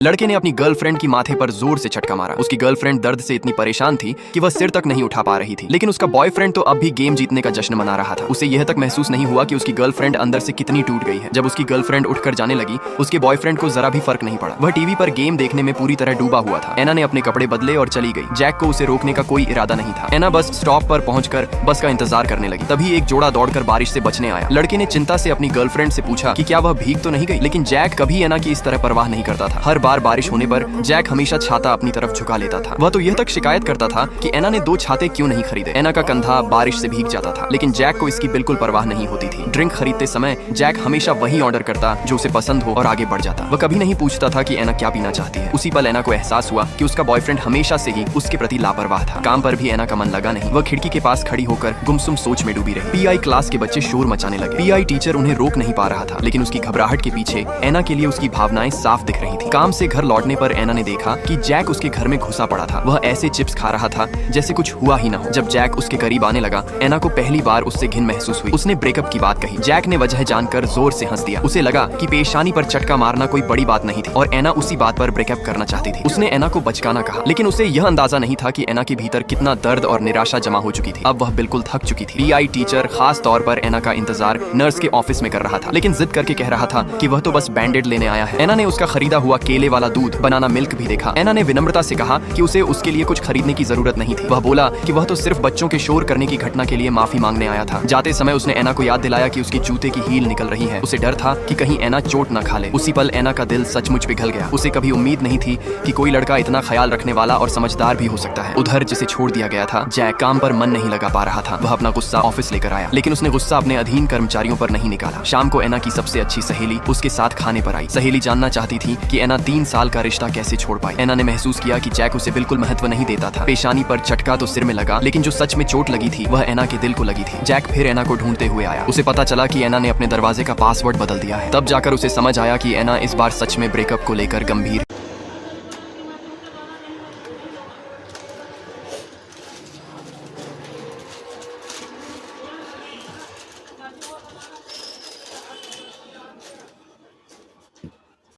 लड़के ने अपनी गर्लफ्रेंड की माथे पर जोर से झटका मारा। उसकी गर्लफ्रेंड दर्द से इतनी परेशान थी कि वह सिर तक नहीं उठा पा रही थी, लेकिन उसका बॉयफ्रेंड तो अब भी गेम जीतने का जश्न मना रहा था। उसे यह तक महसूस नहीं हुआ कि उसकी गर्लफ्रेंड अंदर से कितनी टूट गई है। जब उसकी गर्लफ्रेंड उठकर जाने लगी, उसके बॉयफ्रेंड को जरा भी फर्क नहीं पड़ा। वह टीवी पर गेम देखने में पूरी तरह डूबा हुआ था। एना ने अपने कपड़े बदले और चली गई। जैक को उसे रोकने का कोई इरादा नहीं था। एना बस स्टॉप पर पहुंचकर बस का इंतजार करने लगी। तभी एक जोड़ा दौड़कर बारिश से बचने आया। लड़के ने चिंता से अपनी गर्लफ्रेंड से पूछा कि क्या वह भीग तो नहीं गई, लेकिन जैक कभी एना की इस तरह परवाह नहीं करता था। हर बार बारिश होने पर जैक हमेशा छाता अपनी तरफ झुका लेता था। वह तो यह तक शिकायत करता था कि एना ने 2 छाते क्यों नहीं खरीदे। एना का कंधा बारिश से भीग जाता था, लेकिन जैक को इसकी बिल्कुल परवाह नहीं होती थी। ड्रिंक खरीदते समय जैक हमेशा वही ऑर्डर करता जो उसे पसंद हो और आगे बढ़ जाता। वह कभी नहीं पूछता था कि एना क्या पीना चाहती है। उसी पल एना को एहसास हुआ कि उसका बॉयफ्रेंड हमेशा से ही उसके प्रति लापरवाह था। काम पर भी एना का मन लगा नहीं। वह खिड़की के पास खड़ी होकर गुमसुम सोच में डूबी रही। पीआई क्लास के बच्चे शोर मचाने लगे। पीआई टीचर उन्हें रोक नहीं पा रहा था, लेकिन उसकी घबराहट के पीछे एना के लिए उसकी भावनाएं साफ दिख रही थी। काम से घर लौटने पर एना ने देखा कि जैक उसके घर में घुसा पड़ा था। वह ऐसे चिप्स खा रहा था जैसे कुछ हुआ ही ना हो। जब जैक उसके करीब आने लगा, एना को पहली बार उससे घिन महसूस हुई। उसने ब्रेकअप की बात कही। जैक ने वजह जानकर जोर से हंस दिया। उसे लगा कि पेशानी पर चटका मारना कोई बड़ी बात नहीं थी और एना उसी बात पर ब्रेकअप करना चाहती थी। उसने एना को बचकाना कहा, लेकिन उसे यह अंदाजा नहीं था कि एना के भीतर कितना दर्द और निराशा जमा हो चुकी थी। अब वह बिल्कुल थक चुकी थी। पीआई टीचर खास तौर पर एना का इंतजार नर्स के ऑफिस में कर रहा था, लेकिन जिद करके कह रहा था कि वह तो बस बैंडेड लेने आया है। एना ने उसका खरीदा हुआ केले वाला दूध, बनाना मिल्क भी देखा। एना ने विनम्रता से कहा कि उसे उसके लिए कुछ खरीदने की जरूरत नहीं थी। वह बोला कि वह तो सिर्फ बच्चों के शोर करने की घटना के लिए माफी मांगने आया था। जाते समय उसने एना को याद दिलाया कि उसकी जूते की हील निकल रही है। उसे डर था कि कहीं एना चोट न खा ले। उसी पल एना का दिल सचमुच पिघल गया। उसे कभी उम्मीद नहीं थी कि कोई लड़का इतना ख्याल रखने वाला और समझदार भी हो सकता है। उधर जिसे छोड़ दिया गया था, जैक काम पर मन नहीं लगा पा रहा था। वह अपना गुस्सा ऑफिस लेकर आया, लेकिन उसने गुस्सा अपने अधीन कर्मचारियों पर नहीं निकाला। शाम को एना की सबसे अच्छी सहेली उसके साथ खाने पर आई। सहेली जानना चाहती थी कि एना 3 साल का रिश्ता कैसे छोड़ पाई। एना ने महसूस किया कि जैक उसे बिल्कुल महत्व नहीं देता था। पेशानी पर झटका तो सिर में लगा, लेकिन जो सच में चोट लगी थी वह एना के दिल को लगी थी। जैक फिर एना को ढूंढते हुए आया। उसे पता चला कि एना ने अपने दरवाजे का पासवर्ड बदल दिया है। तब जाकर उसे समझ आया कि एना इस बार सच में ब्रेकअप को लेकर गंभीर